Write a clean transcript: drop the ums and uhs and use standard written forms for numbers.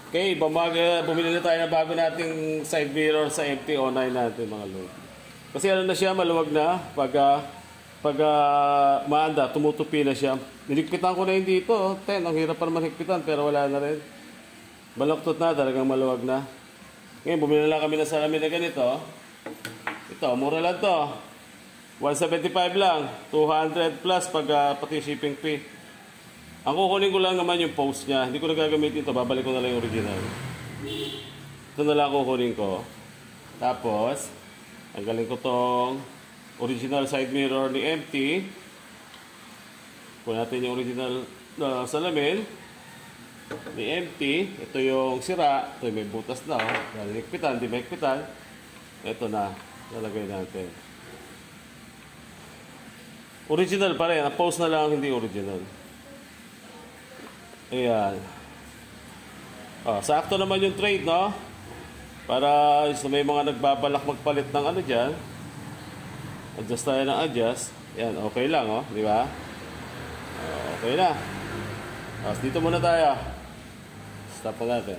Okay, bumili na tayo ng bago nating side mirror sa MT-09 natin mga lord. Kasi ano na siya, maluwag na. Pag maanda, tumutupi na siya. Niligpitan ko na yun dito. 10, ang hirap pa naman higpitan pero wala na rin. Balaktot na, talagang maluwag na. Ngayon, bumili na lang kami ng salamin na ganito. Ito, mura lang to. 175 lang. 200 plus pag pati shipping fee. Ang kukunin ko lang naman yung post niya. Hindi ko na gagamitin ito. Babalik ko na lang yung original. Ito na lang kukunin ko. Tapos, tanggalin ko tong original side mirror ni MT. Kunin natin yung original salamin ni MT. Ito yung sira. Ito yung may butas na. Dahil higpitan, di may higpitan. Ito na. Nalagay natin. Original pa rin. Ang post na lang hindi original. Ayan. Sakto naman yung trade, no? Para may mga nagbabalak magpalit ng ano dyan. Adjust tayo ng adjust. Ayan, okay lang, oh. Di ba? Okay na. Dito muna tayo. Stop natin.